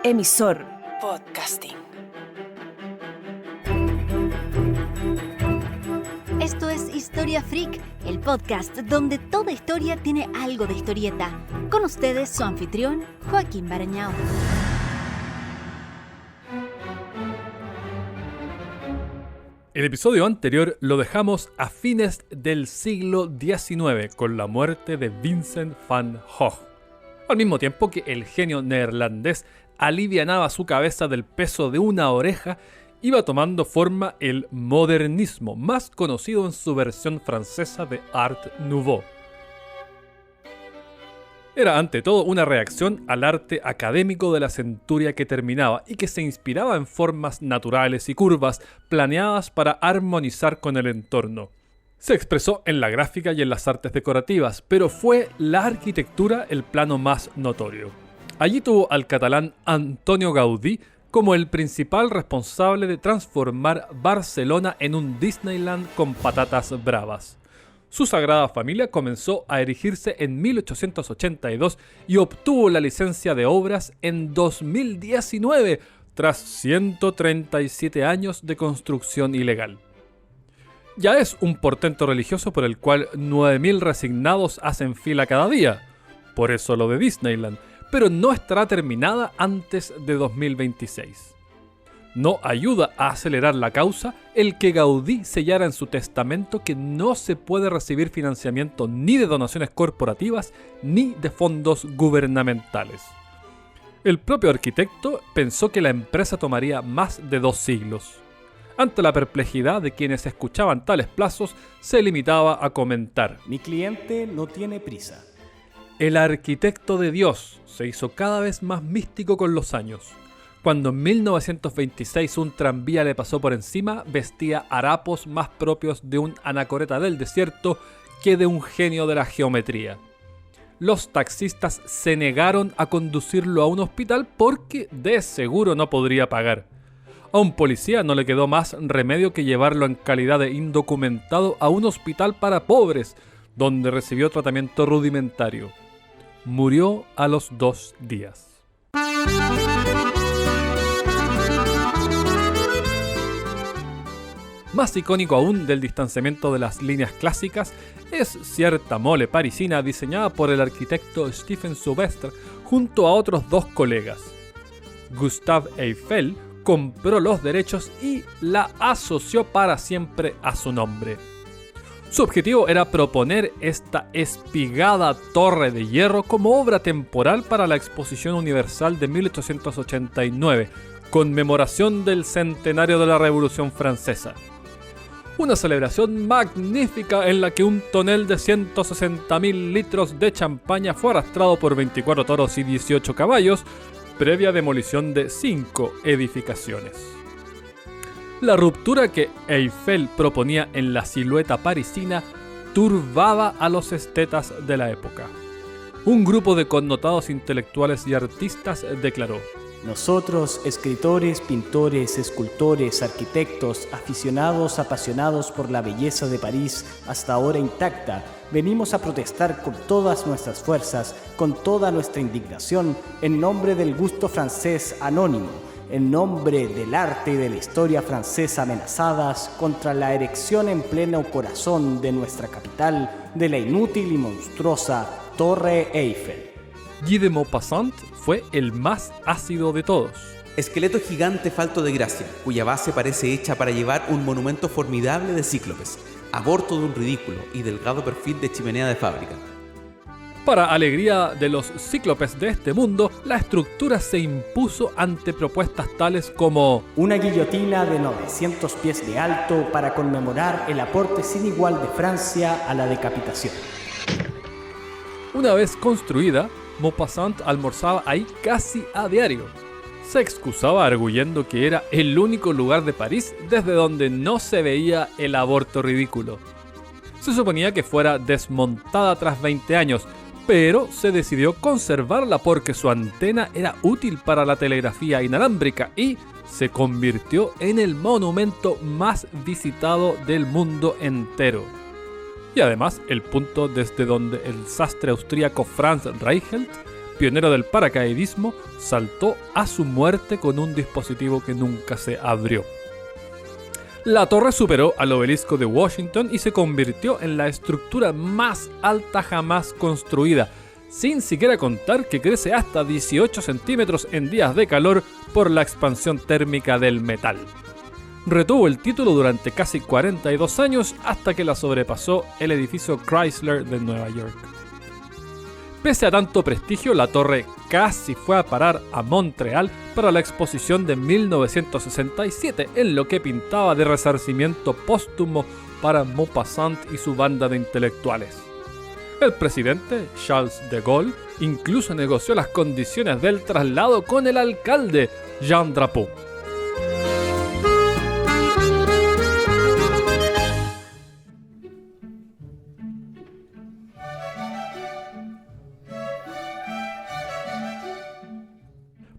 Emisor Podcasting. Esto es Historia Freak, el podcast donde toda historia tiene algo de historieta. Con ustedes su anfitrión, Joaquín Barañao. El episodio anterior lo dejamos a fines del siglo XIX con la muerte de Vincent van Gogh. Al mismo tiempo que el genio neerlandés alivianaba su cabeza del peso de una oreja, iba tomando forma el modernismo, más conocido en su versión francesa de Art Nouveau. Era ante todo una reacción al arte académico de la centuria que terminaba y que se inspiraba en formas naturales y curvas planeadas para armonizar con el entorno. Se expresó en la gráfica y en las artes decorativas, pero fue la arquitectura el plano más notorio. Allí tuvo al catalán Antonio Gaudí como el principal responsable de transformar Barcelona en un Disneyland con patatas bravas. Su sagrada familia comenzó a erigirse en 1882 y obtuvo la licencia de obras en 2019, tras 137 años de construcción ilegal. Ya es un portento religioso por el cual 9.000 resignados hacen fila cada día, por eso lo de Disneyland, pero no estará terminada antes de 2026. No ayuda a acelerar la causa el que Gaudí sellara en su testamento que no se puede recibir financiamiento ni de donaciones corporativas ni de fondos gubernamentales. El propio arquitecto pensó que la empresa tomaría más de 2 siglos. Ante la perplejidad de quienes escuchaban tales plazos, se limitaba a comentar: mi cliente no tiene prisa. El arquitecto de Dios se hizo cada vez más místico con los años. Cuando en 1926 un tranvía le pasó por encima, vestía harapos más propios de un anacoreta del desierto que de un genio de la geometría. Los taxistas se negaron a conducirlo a un hospital porque de seguro no podría pagar. A un policía no le quedó más remedio que llevarlo en calidad de indocumentado a un hospital para pobres, donde recibió tratamiento rudimentario. Murió a los 2 días. Más icónico aún del distanciamiento de las líneas clásicas es cierta mole parisina diseñada por el arquitecto Stephen Soubestre junto a otros 2 colegas. Gustave Eiffel compró los derechos y la asoció para siempre a su nombre. Su objetivo era proponer esta espigada torre de hierro como obra temporal para la Exposición Universal de 1889, conmemoración del centenario de la Revolución Francesa. Una celebración magnífica en la que un tonel de 160.000 litros de champaña fue arrastrado por 24 toros y 18 caballos, previa demolición de 5 edificaciones. La ruptura que Eiffel proponía en la silueta parisina turbaba a los estetas de la época. Un grupo de connotados intelectuales y artistas declaró: nosotros, escritores, pintores, escultores, arquitectos, aficionados, apasionados por la belleza de París, hasta ahora intacta, venimos a protestar con todas nuestras fuerzas, con toda nuestra indignación, en nombre del gusto francés anónimo, en nombre del arte y de la historia francesa amenazadas, contra la erección en pleno corazón de nuestra capital de la inútil y monstruosa Torre Eiffel. Guy de Maupassant fue el más ácido de todos. Esqueleto gigante falto de gracia, cuya base parece hecha para llevar un monumento formidable de cíclopes, aborto de un ridículo y delgado perfil de chimenea de fábrica. Para alegría de los cíclopes de este mundo, la estructura se impuso ante propuestas tales como una guillotina de 900 pies de alto para conmemorar el aporte sin igual de Francia a la decapitación. Una vez construida, Maupassant almorzaba ahí casi a diario. Se excusaba arguyendo que era el único lugar de París desde donde no se veía el aborto ridículo. Se suponía que fuera desmontada tras 20 años, pero se decidió conservarla porque su antena era útil para la telegrafía inalámbrica y se convirtió en el monumento más visitado del mundo entero. Y además el punto desde donde el sastre austríaco Franz Reichelt pionero del paracaidismo, saltó a su muerte con un dispositivo que nunca se abrió. La torre superó al obelisco de Washington y se convirtió en la estructura más alta jamás construida, sin siquiera contar que crece hasta 18 centímetros en días de calor por la expansión térmica del metal. Retuvo el título durante casi 42 años hasta que la sobrepasó el edificio Chrysler de Nueva York. Pese a tanto prestigio, la torre casi fue a parar a Montreal para la exposición de 1967, en lo que pintaba de resarcimiento póstumo para Maupassant y su banda de intelectuales. El presidente, Charles de Gaulle, incluso negoció las condiciones del traslado con el alcalde, Jean Drapeau.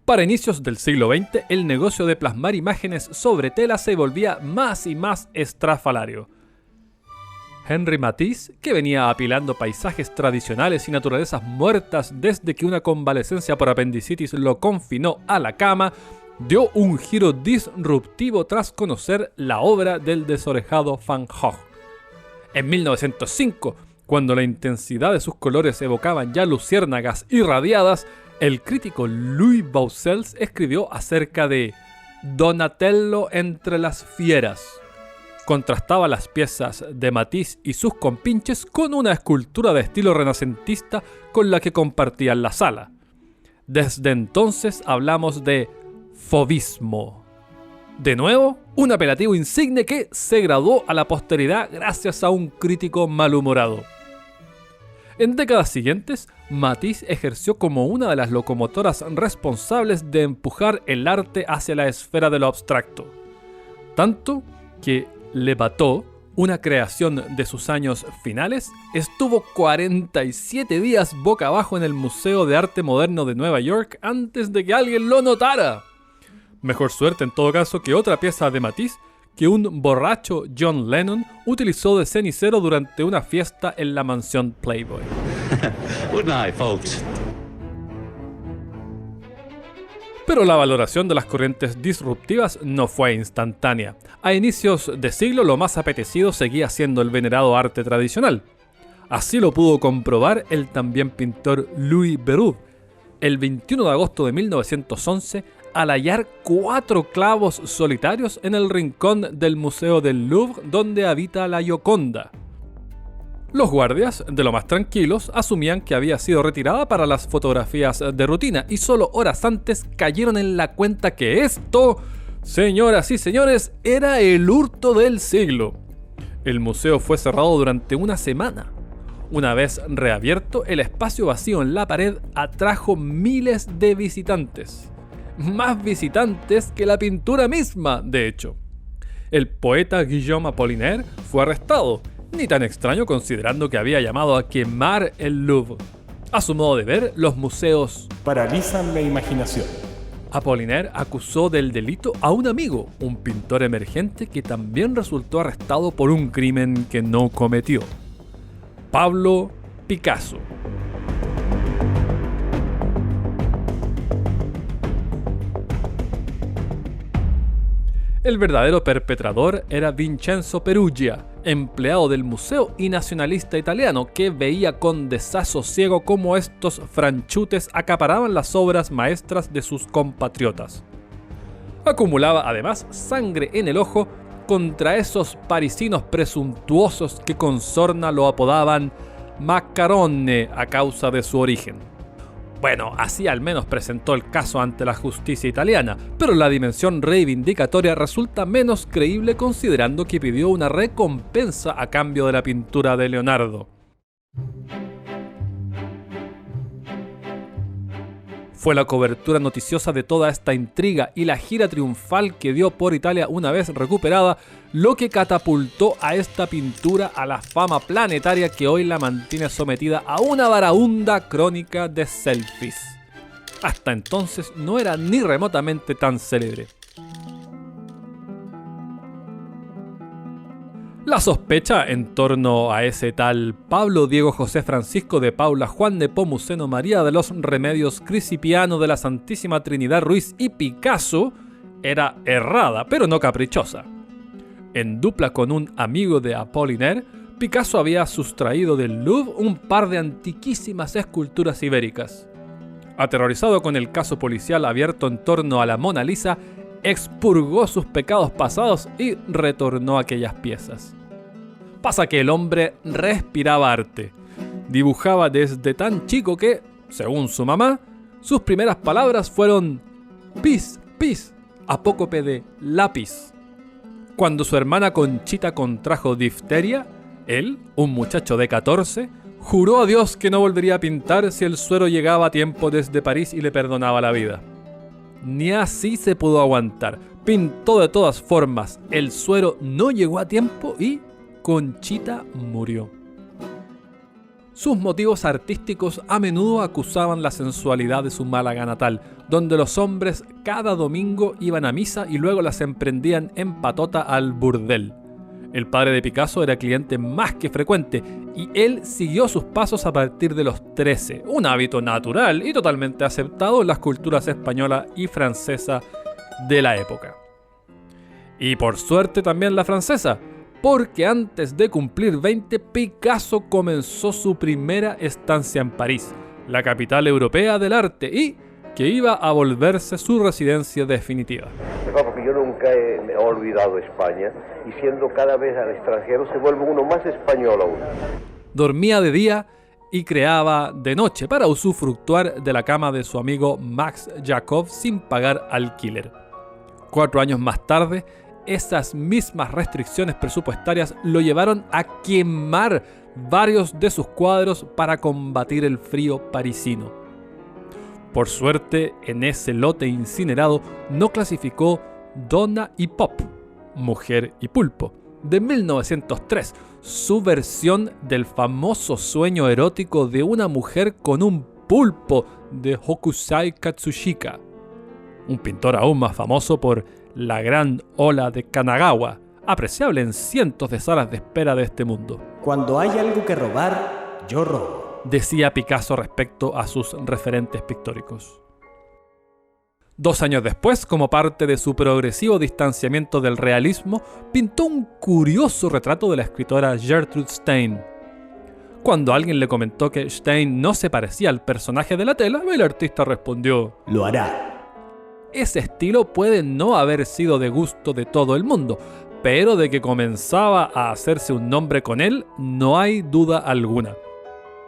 Para inicios del siglo XX, el negocio de plasmar imágenes sobre tela se volvía más y más estrafalario. Henri Matisse, que venía apilando paisajes tradicionales y naturalezas muertas desde que una convalecencia por apendicitis lo confinó a la cama, dio un giro disruptivo tras conocer la obra del desorejado Van Gogh. En 1905, cuando la intensidad de sus colores evocaban ya luciérnagas irradiadas, el crítico Louis Baucels escribió acerca de Donatello entre las fieras. Contrastaba las piezas de Matisse y sus compinches con una escultura de estilo renacentista con la que compartían la sala. Desde entonces hablamos de fauvismo. De nuevo, un apelativo insigne que se graduó a la posteridad gracias a un crítico malhumorado. En décadas siguientes, Matisse ejerció como una de las locomotoras responsables de empujar el arte hacia la esfera de lo abstracto. Tanto que Le Bateau, una creación de sus años finales, estuvo 47 días boca abajo en el Museo de Arte Moderno de Nueva York antes de que alguien lo notara. Mejor suerte en todo caso que otra pieza de Matisse que un borracho John Lennon utilizó de cenicero durante una fiesta en la mansión Playboy. Good night, folks. Pero la valoración de las corrientes disruptivas no fue instantánea. A inicios de siglo lo más apetecido seguía siendo el venerado arte tradicional. Así lo pudo comprobar el también pintor Louis Bérube, el 21 de agosto de 1911, al hallar 4 clavos solitarios en el rincón del Museo del Louvre donde habita la Gioconda. Los guardias, de lo más tranquilos, asumían que había sido retirada para las fotografías de rutina y solo horas antes cayeron en la cuenta que esto, señoras y señores, era el hurto del siglo. El museo fue cerrado durante una semana. Una vez reabierto, el espacio vacío en la pared atrajo miles de visitantes. Más visitantes que la pintura misma, de hecho. El poeta Guillaume Apollinaire fue arrestado, ni tan extraño considerando que había llamado a quemar el Louvre. A su modo de ver, los museos Paralizan la imaginación. Apollinaire acusó del delito a un amigo, un pintor emergente que también resultó arrestado por un crimen que no cometió. Pablo Picasso. El verdadero perpetrador era Vincenzo Perugia, empleado del museo y nacionalista italiano que veía con desasosiego cómo estos franchutes acaparaban las obras maestras de sus compatriotas. Acumulaba además sangre en el ojo contra esos parisinos presuntuosos que con sorna lo apodaban Maccarone a causa de su origen. Bueno, así al menos presentó el caso ante la justicia italiana, pero la dimensión reivindicatoria resulta menos creíble considerando que pidió una recompensa a cambio de la pintura de Leonardo. Fue la cobertura noticiosa de toda esta intriga y la gira triunfal que dio por Italia una vez recuperada lo que catapultó a esta pintura a la fama planetaria que hoy la mantiene sometida a una varaunda crónica de selfies. Hasta entonces no era ni remotamente tan célebre. La sospecha en torno a ese tal Pablo Diego José Francisco de Paula Juan Nepomuceno María de los Remedios Crisipiano de la Santísima Trinidad Ruiz y Picasso era errada, pero no caprichosa. En dupla con un amigo de Apollinaire, Picasso había sustraído del Louvre un par de antiquísimas esculturas ibéricas. Aterrorizado con el caso policial abierto en torno a la Mona Lisa, expurgó sus pecados pasados y retornó aquellas piezas. Pasa que el hombre respiraba arte. Dibujaba desde tan chico que, según su mamá, sus primeras palabras fueron pis, pis, apócope de lápiz. Cuando su hermana Conchita contrajo difteria, él, un muchacho de 14, juró a Dios que no volvería a pintar si el suero llegaba a tiempo desde París y le perdonaba la vida. Ni así se pudo aguantar. Pintó de todas formas. El suero no llegó a tiempo y Conchita murió. Sus motivos artísticos a menudo acusaban la sensualidad de su Málaga natal, donde los hombres cada domingo iban a misa y luego las emprendían en patota al burdel. El padre de Picasso era cliente más que frecuente y él siguió sus pasos a partir de los 13, un hábito natural y totalmente aceptado en las culturas española y francesa de la época. Y por suerte también la francesa, porque antes de cumplir 20, Picasso comenzó su primera estancia en París, la capital europea del arte, y que iba a volverse su residencia definitiva. Porque yo nunca me he olvidado España, y siendo cada vez al extranjero se vuelve uno más español aún. Dormía de día y creaba de noche para usufructuar de la cama de su amigo Max Jacob sin pagar alquiler. 4 años más tarde, esas mismas restricciones presupuestarias lo llevaron a quemar varios de sus cuadros para combatir el frío parisino. Por suerte, en ese lote incinerado no clasificó Donna y Pop, Mujer y Pulpo, de 1903, su versión del famoso sueño erótico de una mujer con un pulpo de Hokusai Katsushika, un pintor aún más famoso por la gran ola de Kanagawa, apreciable en cientos de salas de espera de este mundo. Cuando hay algo que robar, yo robo, decía Picasso respecto a sus referentes pictóricos. 2 años después, como parte de su progresivo distanciamiento del realismo, pintó un curioso retrato de la escritora Gertrude Stein. Cuando alguien le comentó que Stein no se parecía al personaje de la tela, el artista respondió: lo hará. Ese estilo puede no haber sido de gusto de todo el mundo, pero de que comenzaba a hacerse un nombre con él, no hay duda alguna.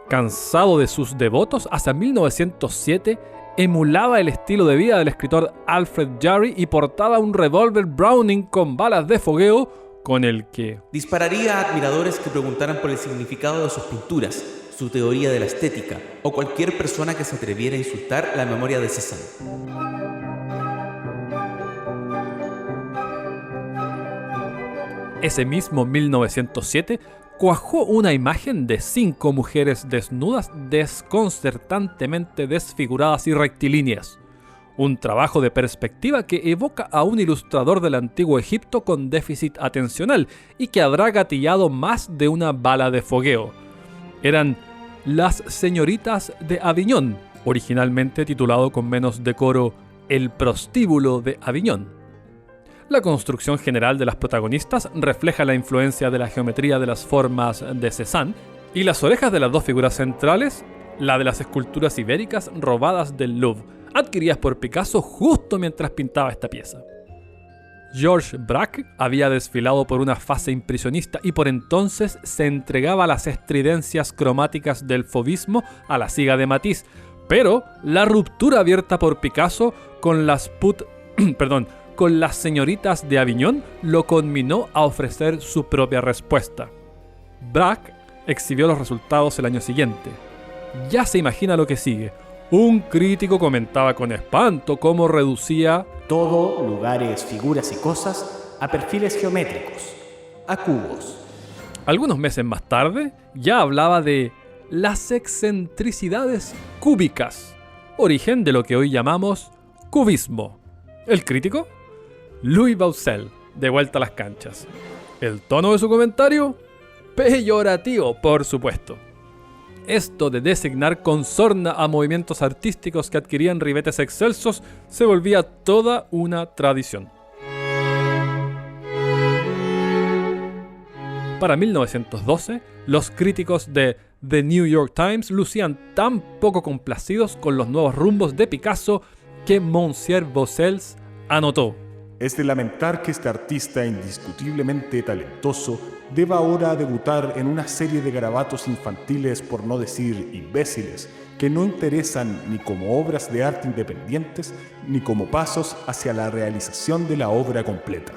Cansado de sus devotos, hasta 1907 emulaba el estilo de vida del escritor Alfred Jarry y portaba un revólver Browning con balas de fogueo con el que dispararía a admiradores que preguntaran por el significado de sus pinturas, su teoría de la estética o cualquier persona que se atreviera a insultar la memoria de Cézanne. Ese mismo 1907 cuajó una imagen de 5 mujeres desnudas desconcertantemente desfiguradas y rectilíneas. Un trabajo de perspectiva que evoca a un ilustrador del antiguo Egipto con déficit atencional y que habrá gatillado más de una bala de fogueo. Eran Las Señoritas de Aviñón, originalmente titulado con menos decoro El Prostíbulo de Aviñón. La construcción general de las protagonistas refleja la influencia de la geometría de las formas de Cézanne, y las orejas de las 2 figuras centrales, la de las esculturas ibéricas robadas del Louvre, adquiridas por Picasso justo mientras pintaba esta pieza. Georges Braque había desfilado por una fase impresionista y por entonces se entregaba a las estridencias cromáticas del fauvismo a la siga de Matisse, pero la ruptura abierta por Picasso con las con las señoritas de Aviñón lo conminó a ofrecer su propia respuesta. Braque exhibió los resultados el año siguiente. Ya se imagina lo que sigue. Un crítico comentaba con espanto cómo reducía todo, lugares, figuras y cosas, a perfiles geométricos, a cubos. Algunos meses más tarde, ya hablaba de las excentricidades cúbicas, origen de lo que hoy llamamos cubismo. ¿El crítico? Louis Baucel, de vuelta a las canchas. El tono de su comentario, peyorativo, por supuesto. Esto de designar con sorna a movimientos artísticos que adquirían ribetes excelsos se volvía toda una tradición. Para 1912, los críticos de The New York Times lucían tan poco complacidos con los nuevos rumbos de Picasso que Monsieur Bossels anotó: es de lamentar que este artista indiscutiblemente talentoso deba ahora debutar en una serie de garabatos infantiles, por no decir imbéciles, que no interesan ni como obras de arte independientes ni como pasos hacia la realización de la obra completa.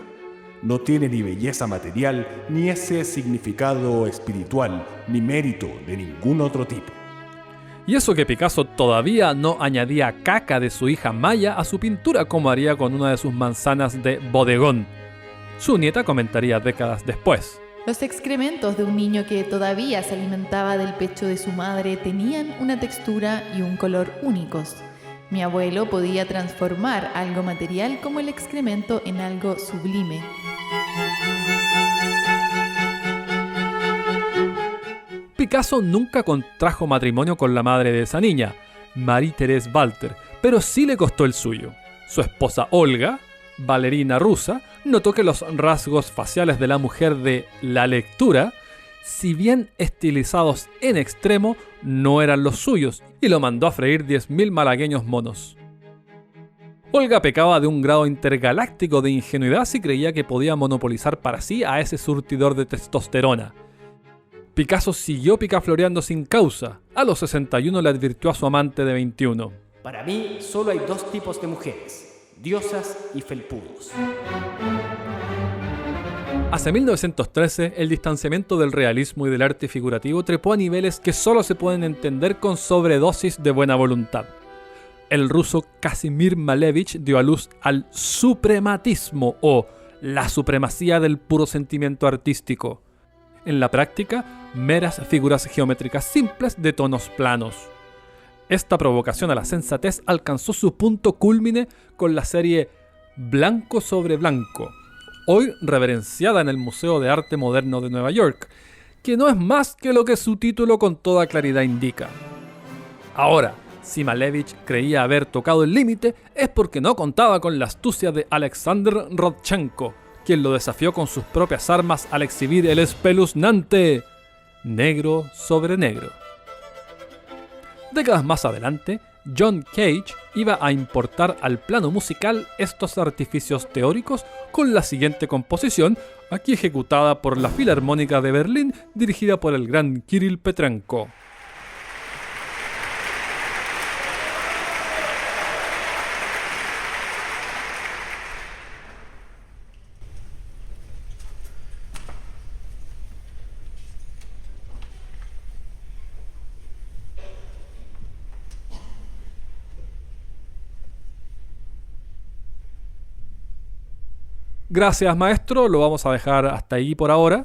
No tiene ni belleza material, ni ese significado espiritual, ni mérito de ningún otro tipo. Y eso que Picasso todavía no añadía caca de su hija Maya a su pintura como haría con una de sus manzanas de bodegón. Su nieta comentaría décadas después: los excrementos de un niño que todavía se alimentaba del pecho de su madre tenían una textura y un color únicos. Mi abuelo podía transformar algo material como el excremento en algo sublime. Picasso nunca contrajo matrimonio con la madre de esa niña, Marie-Thérèse Walter, pero sí le costó el suyo. Su esposa Olga, bailarina rusa, notó que los rasgos faciales de la mujer de La Lectura, si bien estilizados en extremo, no eran los suyos, y lo mandó a freír 10.000 malagueños monos. Olga pecaba de un grado intergaláctico de ingenuidad si creía que podía monopolizar para sí a ese surtidor de testosterona. Picasso siguió picafloreando sin causa. A los 61 le advirtió a su amante de 21: Para mí solo hay dos tipos de mujeres, diosas y felpudos. Hacia 1913, el distanciamiento del realismo y del arte figurativo trepó a niveles que solo se pueden entender con sobredosis de buena voluntad. El ruso Kazimir Malevich dio a luz al suprematismo o la supremacía del puro sentimiento artístico. En la práctica, meras figuras geométricas simples de tonos planos. Esta provocación a la sensatez alcanzó su punto cúlmine con la serie Blanco sobre Blanco, hoy reverenciada en el Museo de Arte Moderno de Nueva York, que no es más que lo que su título con toda claridad indica. Ahora, si Malevich creía haber tocado el límite, es porque no contaba con la astucia de Alexander Rodchenko, quien lo desafió con sus propias armas al exhibir el espeluznante negro sobre negro. Décadas más adelante, John Cage iba a importar al plano musical estos artificios teóricos con la siguiente composición, aquí ejecutada por la Filarmónica de Berlín, dirigida por el gran Kirill Petrenko. Gracias, maestro, lo vamos a dejar hasta ahí por ahora.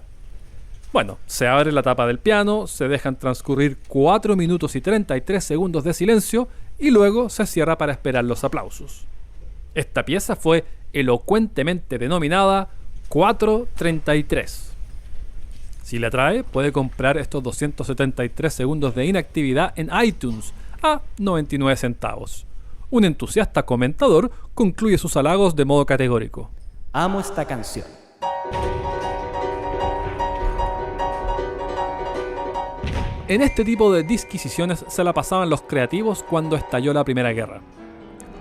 Bueno, se abre la tapa del piano, se dejan transcurrir 4 minutos y 33 segundos de silencio y luego se cierra para esperar los aplausos. Esta pieza fue elocuentemente denominada 4:33. Si le atrae, puede comprar estos 273 segundos de inactividad en iTunes a 99 centavos. Un entusiasta comentador concluye sus halagos de modo categórico: amo esta canción. En este tipo de disquisiciones se la pasaban los creativos cuando estalló la Primera Guerra.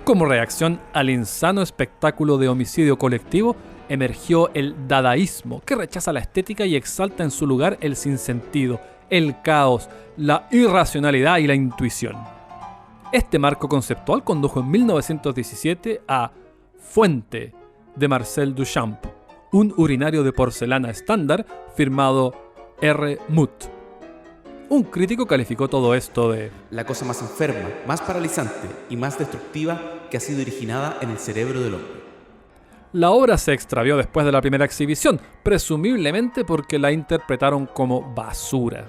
Como reacción al insano espectáculo de homicidio colectivo, emergió el dadaísmo, que rechaza la estética y exalta en su lugar el sinsentido, el caos, la irracionalidad y la intuición. Este marco conceptual condujo en 1917 a Fuente, de Marcel Duchamp, un urinario de porcelana estándar firmado R. Mutt. Un crítico calificó todo esto de la cosa más enferma, más paralizante y más destructiva que ha sido originada en el cerebro del hombre. La obra se extravió después de la primera exhibición, presumiblemente porque la interpretaron como basura.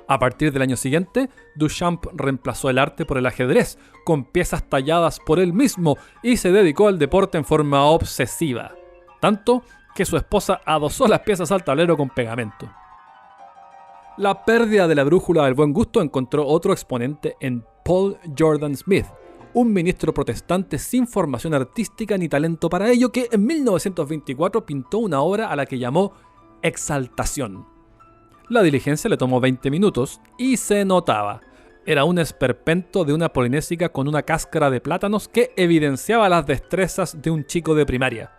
A partir del año siguiente, Duchamp reemplazó el arte por el ajedrez, con piezas talladas por él mismo, y se dedicó al deporte en forma obsesiva. Tanto que su esposa adosó las piezas al tablero con pegamento. La pérdida de la brújula del buen gusto encontró otro exponente en Paul Jordan Smith, un ministro protestante sin formación artística ni talento para ello, que en 1924 pintó una obra a la que llamó Exaltación. La diligencia le tomó 20 minutos y se notaba. Era un esperpento de una polinésica con una cáscara de plátanos que evidenciaba las destrezas de un chico de primaria.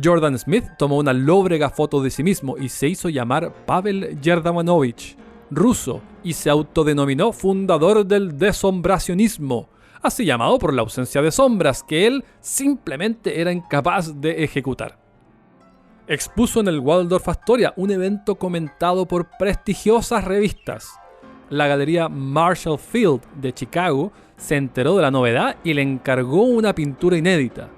Jordan Smith tomó una lóbrega foto de sí mismo y se hizo llamar Pavel Yerdanovich, ruso, y se autodenominó fundador del desombracionismo, así llamado por la ausencia de sombras que él simplemente era incapaz de ejecutar. Expuso en el Waldorf Astoria, un evento comentado por prestigiosas revistas. La galería Marshall Field de Chicago se enteró de la novedad y le encargó una pintura inédita.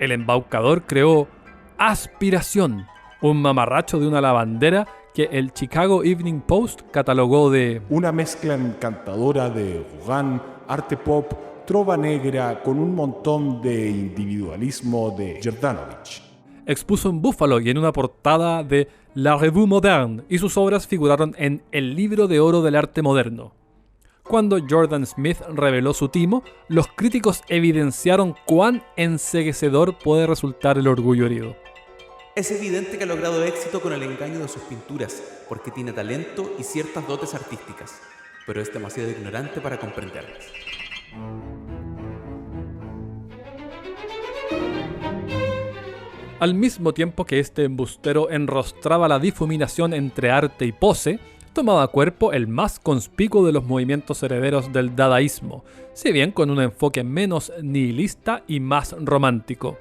El embaucador creó Aspiración, un mamarracho de una lavandera que el Chicago Evening Post catalogó de una mezcla encantadora de Gauguin, arte pop, trova negra con un montón de individualismo de Jordanovich. Expuso en Buffalo y en una portada de La Revue Moderne, y sus obras figuraron en el Libro de Oro del Arte Moderno. Cuando Jordan Smith reveló su timo, los críticos evidenciaron cuán enceguecedor puede resultar el orgullo herido. Es evidente que ha logrado éxito con el engaño de sus pinturas, porque tiene talento y ciertas dotes artísticas, pero es demasiado ignorante para comprenderlas. Al mismo tiempo que este embustero enrostraba la difuminación entre arte y pose, tomaba cuerpo el más conspicuo de los movimientos herederos del dadaísmo, si bien con un enfoque menos nihilista y más romántico.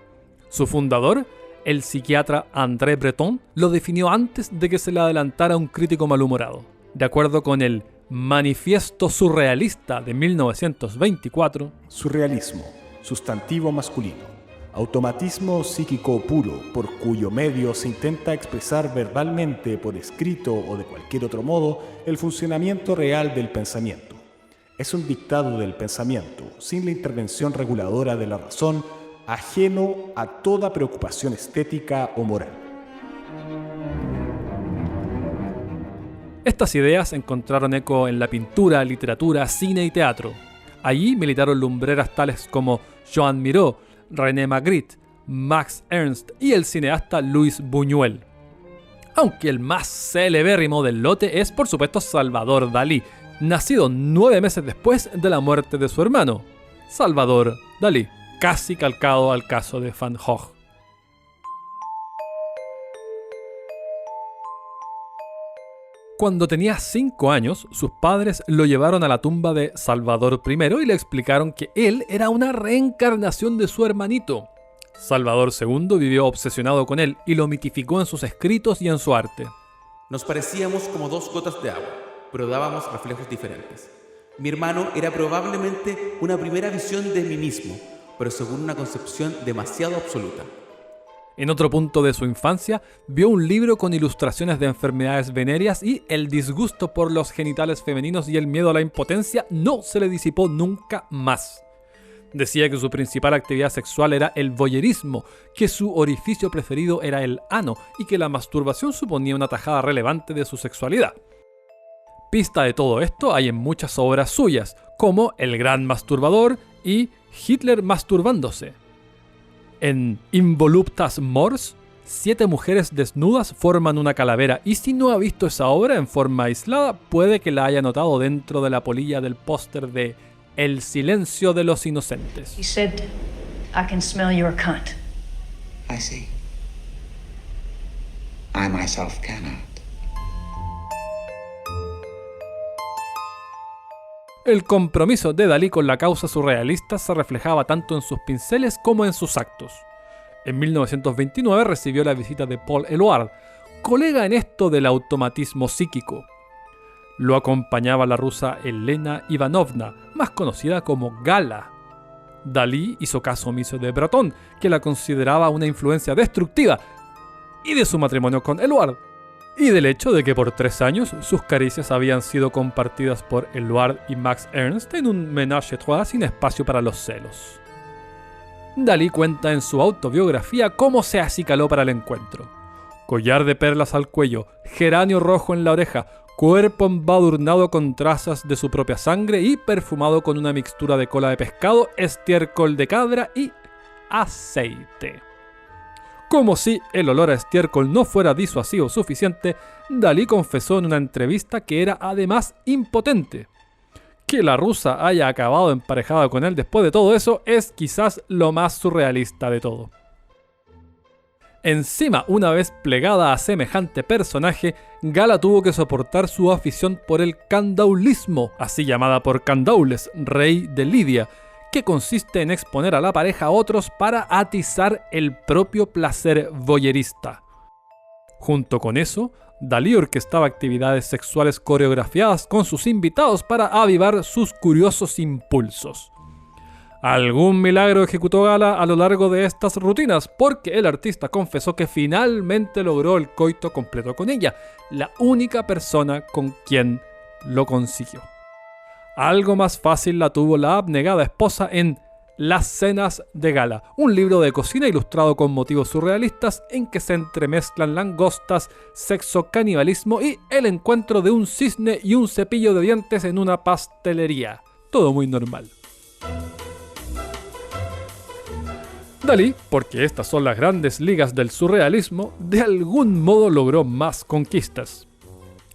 Su fundador, el psiquiatra André Breton, lo definió antes de que se le adelantara un crítico malhumorado. De acuerdo con el Manifiesto Surrealista de 1924, surrealismo, sustantivo masculino, automatismo psíquico puro por cuyo medio se intenta expresar verbalmente, por escrito o de cualquier otro modo, el funcionamiento real del pensamiento. Es un dictado del pensamiento, sin la intervención reguladora de la razón, ajeno a toda preocupación estética o moral. Estas ideas encontraron eco en la pintura, literatura, cine y teatro. Allí militaron lumbreras tales como Joan Miró, René Magritte, Max Ernst y el cineasta Luis Buñuel. Aunque el más celebérrimo del lote es, por supuesto, Salvador Dalí, nacido 9 meses después de la muerte de su hermano, Salvador Dalí, casi calcado al caso de Van Gogh. Cuando tenía 5 años, sus padres lo llevaron a la tumba de Salvador I y le explicaron que él era una reencarnación de su hermanito. Salvador II vivió obsesionado con él y lo mitificó en sus escritos y en su arte. Nos parecíamos como 2 gotas de agua, pero dábamos reflejos diferentes. Mi hermano era probablemente una primera visión de mí mismo, pero según una concepción demasiado absoluta. En otro punto de su infancia, vio un libro con ilustraciones de enfermedades venéreas y el disgusto por los genitales femeninos y el miedo a la impotencia no se le disipó nunca más. Decía que su principal actividad sexual era el voyerismo, que su orificio preferido era el ano y que la masturbación suponía una tajada relevante de su sexualidad. Pista de todo esto hay en muchas obras suyas, como El Gran Masturbador y Hitler masturbándose. En Involuptas Mors, 7 mujeres desnudas forman una calavera, y si no ha visto esa obra en forma aislada, puede que la haya notado dentro de la polilla del póster de El silencio de los inocentes. He said, I can smell your cunt. I see. I myself cannot. El compromiso de Dalí con la causa surrealista se reflejaba tanto en sus pinceles como en sus actos. En 1929 recibió la visita de Paul Éluard, colega en esto del automatismo psíquico. Lo acompañaba la rusa Elena Ivanovna, más conocida como Gala. Dalí hizo caso omiso de Breton, que la consideraba una influencia destructiva, y de su matrimonio con Éluard, y del hecho de que por 3 años sus caricias habían sido compartidas por Éluard y Max Ernst en un ménage à trois sin espacio para los celos. Dalí cuenta en su autobiografía cómo se acicaló para el encuentro. Collar de perlas al cuello, geranio rojo en la oreja, cuerpo embadurnado con trazas de su propia sangre y perfumado con una mixtura de cola de pescado, estiércol de cabra y aceite. Como si el olor a estiércol no fuera disuasivo suficiente, Dalí confesó en una entrevista que era además impotente. Que la rusa haya acabado emparejada con él después de todo eso es quizás lo más surrealista de todo. Encima, una vez plegada a semejante personaje, Gala tuvo que soportar su afición por el candaulismo, así llamada por Candaules, rey de Lidia, que consiste en exponer a la pareja a otros para atizar el propio placer voyerista. Junto con eso, Dalí orquestaba actividades sexuales coreografiadas con sus invitados para avivar sus curiosos impulsos. Algún milagro ejecutó Gala a lo largo de estas rutinas, porque el artista confesó que finalmente logró el coito completo con ella, la única persona con quien lo consiguió. Algo más fácil la tuvo la abnegada esposa en Las cenas de Gala, un libro de cocina ilustrado con motivos surrealistas en que se entremezclan langostas, sexo, canibalismo y el encuentro de un cisne y un cepillo de dientes en una pastelería. Todo muy normal. Dalí, porque estas son las grandes ligas del surrealismo, de algún modo logró más conquistas.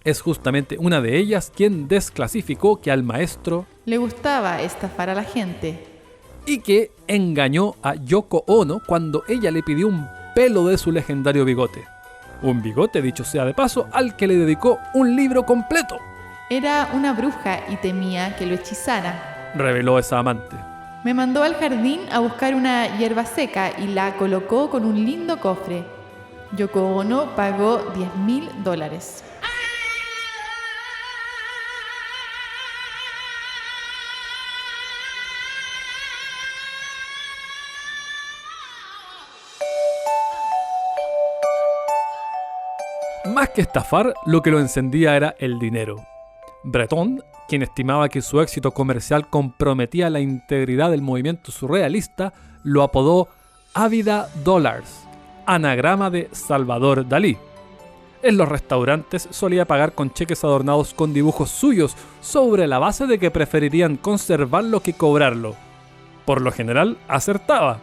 Es justamente una de ellas quien desclasificó que al maestro le gustaba estafar a la gente y que engañó a Yoko Ono cuando ella le pidió un pelo de su legendario bigote. Un bigote, dicho sea de paso, al que le dedicó un libro completo. Era una bruja y temía que lo hechizara, reveló esa amante. Me mandó al jardín a buscar una hierba seca y la colocó con un lindo cofre. Yoko Ono pagó $10,000. Más que estafar, lo que lo encendía era el dinero. Breton, quien estimaba que su éxito comercial comprometía la integridad del movimiento surrealista, lo apodó Ávida Dollars, anagrama de Salvador Dalí. En los restaurantes solía pagar con cheques adornados con dibujos suyos, sobre la base de que preferirían conservarlo que cobrarlo. Por lo general, acertaba.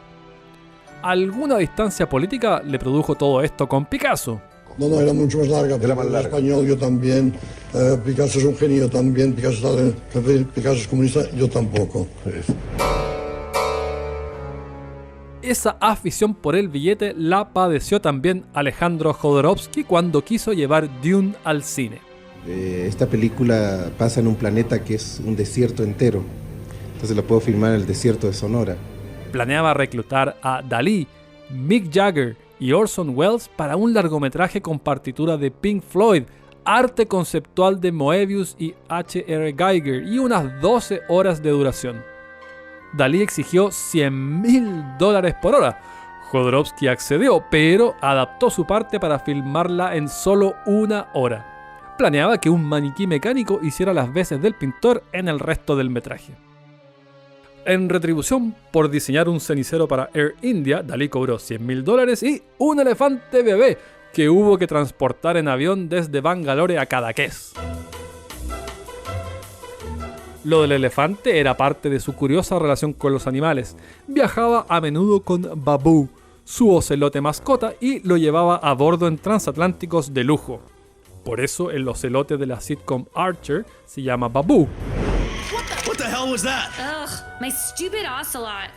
Alguna distancia política le produjo todo esto con Picasso. No, era mucho más larga. Era más larga. Español, yo también. Picasso es un genio también. Picasso es comunista, yo tampoco. Esa afición por el billete la padeció también Alejandro Jodorowsky cuando quiso llevar Dune al cine. Esta película pasa en un planeta que es un desierto entero. Entonces la puedo filmar en el desierto de Sonora. Planeaba reclutar a Dalí, Mick Jagger y Orson Welles para un largometraje con partitura de Pink Floyd, arte conceptual de Moebius y H.R. Geiger y unas 12 horas de duración. Dalí exigió $100,000 por hora. Jodorowsky accedió, pero adaptó su parte para filmarla en solo 1 hora. Planeaba que un maniquí mecánico hiciera las veces del pintor en el resto del metraje. En retribución por diseñar un cenicero para Air India, Dalí cobró $100,000 y un elefante bebé que hubo que transportar en avión desde Bangalore a Cadaqués. Lo del elefante era parte de su curiosa relación con los animales. Viajaba a menudo con Babu, su ocelote mascota, y lo llevaba a bordo en transatlánticos de lujo. Por eso el ocelote de la sitcom Archer se llama Babu. What the hell was that? Ugh, my stupid ocelot.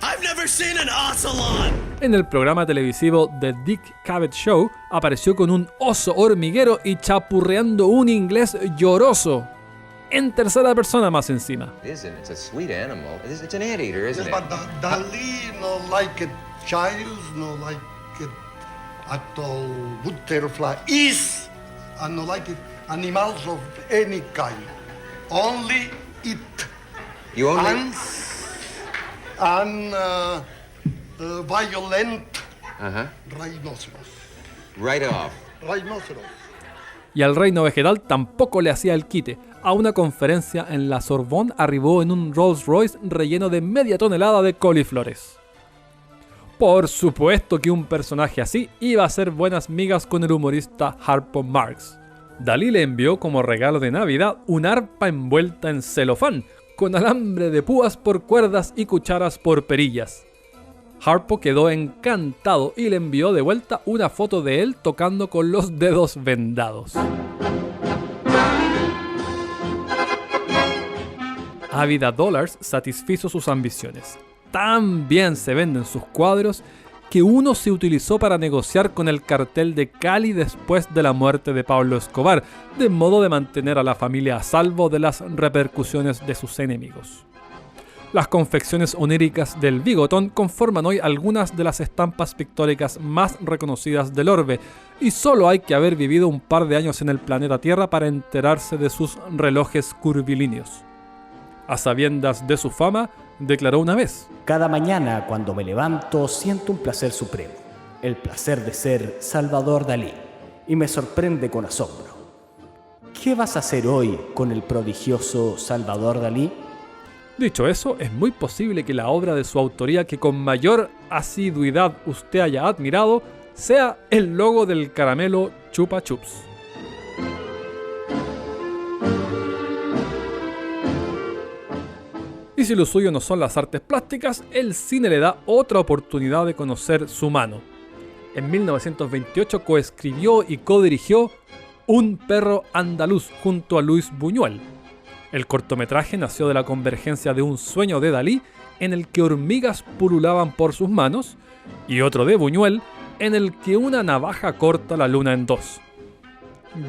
I've never seen an ocelot. En el programa televisivo The Dick Cavett Show apareció con un oso hormiguero y chapurreando un inglés lloroso. En tercera persona más encima. It's a sweet animal. It's an anteater, isn't it? But Dalí no like it child, no like it at all butterfly is, and no like it animals of any kind. Only it. You only... And violent rhinoceros. Right off. Rhinoceros. Y al reino vegetal tampoco le hacía el quite. A una conferencia en la Sorbonne arribó en un Rolls Royce relleno de 0,5 tonelada de coliflores. Por supuesto que un personaje así iba a hacer buenas migas con el humorista Harpo Marx. Dalí le envió como regalo de Navidad una arpa envuelta en celofán, con alambre de púas por cuerdas y cucharas por perillas. Harpo quedó encantado y le envió de vuelta una foto de él tocando con los dedos vendados. Ávida Dollars satisfizo sus ambiciones. Tan bien se venden sus cuadros que uno se utilizó para negociar con el cartel de Cali después de la muerte de Pablo Escobar, de modo de mantener a la familia a salvo de las repercusiones de sus enemigos. Las confecciones oníricas del Bigotón conforman hoy algunas de las estampas pictóricas más reconocidas del orbe, y solo hay que haber vivido un par de años en el planeta Tierra para enterarse de sus relojes curvilíneos. A sabiendas de su fama, declaró una vez: cada mañana cuando me levanto siento un placer supremo, el placer de ser Salvador Dalí, y me sorprende con asombro. ¿Qué vas a hacer hoy con el prodigioso Salvador Dalí? Dicho eso, es muy posible que la obra de su autoría que con mayor asiduidad usted haya admirado sea el logo del caramelo Chupa Chups. Y si lo suyo no son las artes plásticas, el cine le da otra oportunidad de conocer su mano. En 1928 coescribió y codirigió Un perro andaluz junto a Luis Buñuel. El cortometraje nació de la convergencia de un sueño de Dalí en el que hormigas pululaban por sus manos y otro de Buñuel en el que una navaja corta la luna en dos.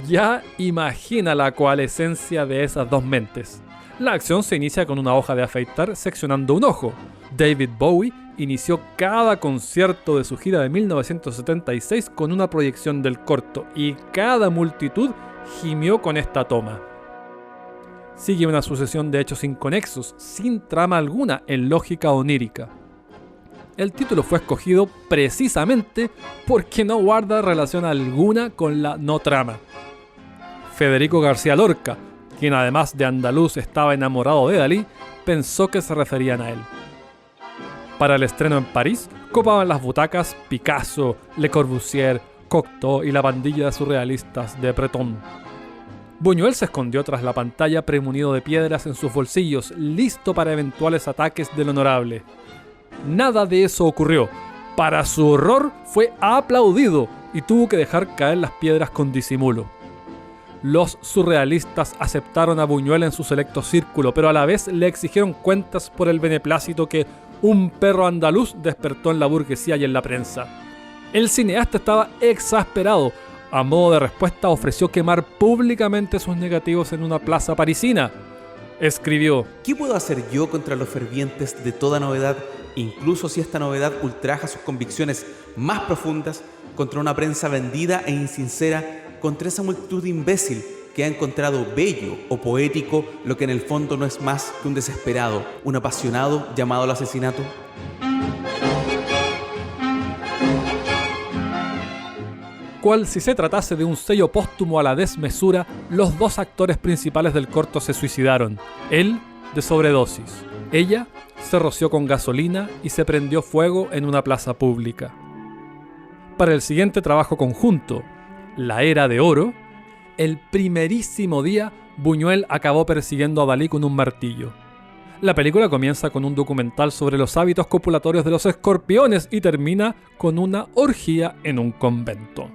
Ya imagina la coalescencia de esas dos mentes. La acción se inicia con una hoja de afeitar seccionando un ojo. David Bowie inició cada concierto de su gira de 1976 con una proyección del corto y cada multitud gimió con esta toma. Sigue una sucesión de hechos inconexos, sin trama alguna en lógica onírica. El título fue escogido precisamente porque no guarda relación alguna con la no trama. Federico García Lorca, quien además de andaluz estaba enamorado de Dalí, pensó que se referían a él. Para el estreno en París, copaban las butacas Picasso, Le Corbusier, Cocteau y la pandilla de surrealistas de Breton. Buñuel se escondió tras la pantalla premunido de piedras en sus bolsillos, listo para eventuales ataques del honorable. Nada de eso ocurrió. Para su horror, fue aplaudido y tuvo que dejar caer las piedras con disimulo. Los surrealistas aceptaron a Buñuel en su selecto círculo, pero a la vez le exigieron cuentas por el beneplácito que Un perro andaluz despertó en la burguesía y en la prensa. El cineasta estaba exasperado. A modo de respuesta ofreció quemar públicamente sus negativos en una plaza parisina. Escribió: ¿qué puedo hacer yo contra los fervientes de toda novedad, incluso si esta novedad ultraja sus convicciones más profundas, contra una prensa vendida e insincera, contra esa multitud imbécil que ha encontrado bello o poético lo que en el fondo no es más que un desesperado, un apasionado llamado al asesinato? Cual si se tratase de un sello póstumo a la desmesura, los dos actores principales del corto se suicidaron. Él, de sobredosis. Ella se roció con gasolina y se prendió fuego en una plaza pública. Para el siguiente trabajo conjunto, La Era de Oro, el primerísimo día, Buñuel acabó persiguiendo a Dalí con un martillo. La película comienza con un documental sobre los hábitos copulatorios de los escorpiones y termina con una orgía en un convento.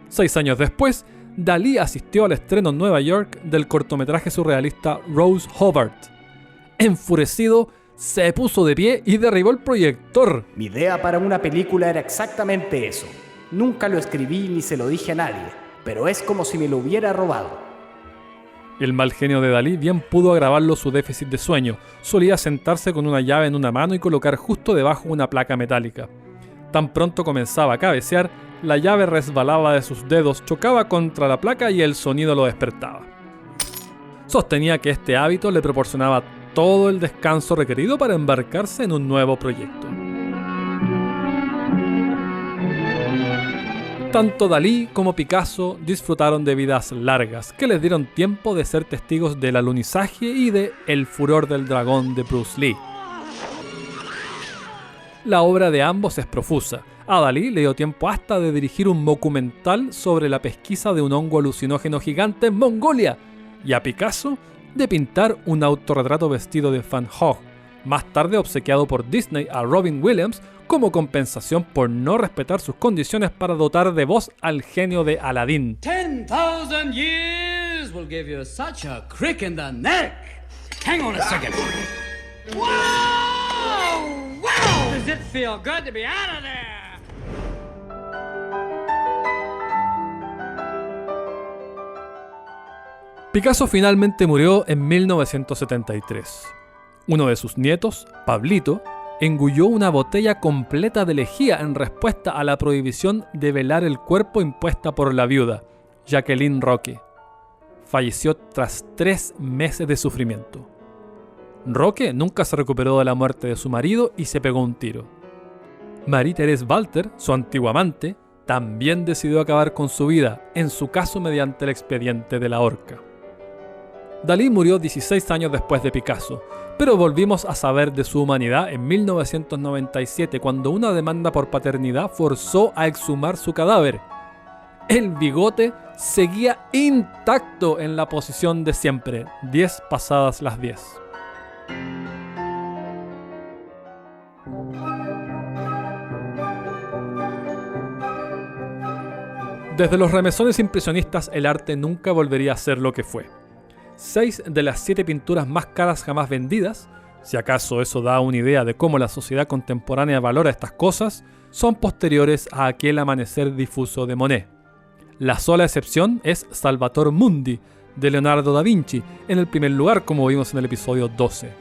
6 años después, Dalí asistió al estreno en Nueva York del cortometraje surrealista Rose Hobart. Enfurecido, se puso de pie y derribó el proyector. Mi idea para una película era exactamente eso. Nunca lo escribí ni se lo dije a nadie, pero es como si me lo hubiera robado. El mal genio de Dalí bien pudo agravarlo su déficit de sueño. Solía sentarse con una llave en una mano y colocar justo debajo una placa metálica. Tan pronto comenzaba a cabecear, la llave resbalaba de sus dedos, chocaba contra la placa y el sonido lo despertaba. Sostenía que este hábito le proporcionaba todo el descanso requerido para embarcarse en un nuevo proyecto. Tanto Dalí como Picasso disfrutaron de vidas largas que les dieron tiempo de ser testigos del alunizaje y de El furor del dragón de Bruce Lee. La obra de ambos es profusa. A Dalí le dio tiempo hasta de dirigir un documental sobre la pesquisa de un hongo alucinógeno gigante en Mongolia, y a Picasso de pintar un autorretrato vestido de Van Gogh, más tarde obsequiado por Disney a Robin Williams como compensación por no respetar sus condiciones para dotar de voz al genio de Aladdin. 10,000 years will give you such a crick in the neck. Hang on a second. Wow! Wow! Does it feel good to be out of there? Picasso finalmente murió en 1973. Uno de sus nietos, Pablito, engulló una botella completa de lejía en respuesta a la prohibición de velar el cuerpo impuesta por la viuda, Jacqueline Roque. Falleció tras 3 meses de sufrimiento. Roque nunca se recuperó de la muerte de su marido y se pegó un tiro. Marie-Thérèse Walter, su antigua amante, también decidió acabar con su vida, en su caso mediante el expediente de la horca. Dalí murió 16 años después de Picasso, pero volvimos a saber de su humanidad en 1997 cuando una demanda por paternidad forzó a exhumar su cadáver. El bigote seguía intacto en la posición de siempre, 10 pasadas las 10. Desde los remesones impresionistas, el arte nunca volvería a ser lo que fue. 6 de las 7 pinturas más caras jamás vendidas, si acaso eso da una idea de cómo la sociedad contemporánea valora estas cosas, son posteriores a aquel amanecer difuso de Monet. La sola excepción es Salvator Mundi, de Leonardo da Vinci, en el primer lugar, como vimos en el episodio 12.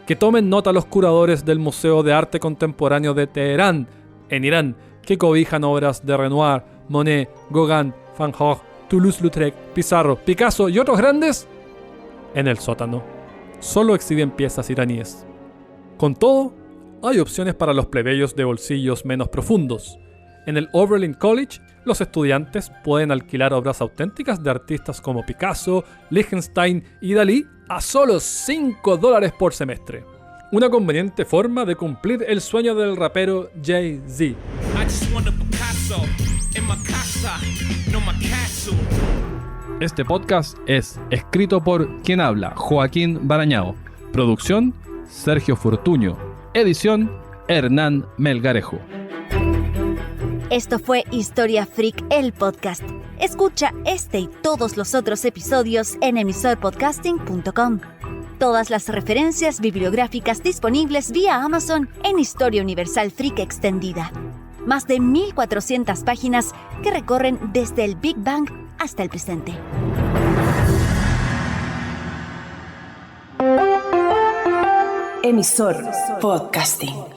Que tomen nota los curadores del Museo de Arte Contemporáneo de Teherán, en Irán, que cobijan obras de Renoir, Monet, Gauguin, Van Gogh, Toulouse-Lautrec, Pizarro, Picasso y otros grandes. En el sótano, solo exhiben piezas iraníes. Con todo, hay opciones para los plebeyos de bolsillos menos profundos. En el Oberlin College, los estudiantes pueden alquilar obras auténticas de artistas como Picasso, Lichtenstein y Dalí a solo $5 por semestre. Una conveniente forma de cumplir el sueño del rapero Jay-Z. Este podcast es escrito por quien habla, Joaquín Barañao. Producción, Sergio Fortuño. Edición, Hernán Melgarejo. Esto fue Historia Freak, el podcast. Escucha este y todos los otros episodios en emisorpodcasting.com. Todas las referencias bibliográficas disponibles vía Amazon en Historia Universal Freak Extendida. Más de 1,400 páginas que recorren desde el Big Bang hasta el presente. Emisor Podcasting.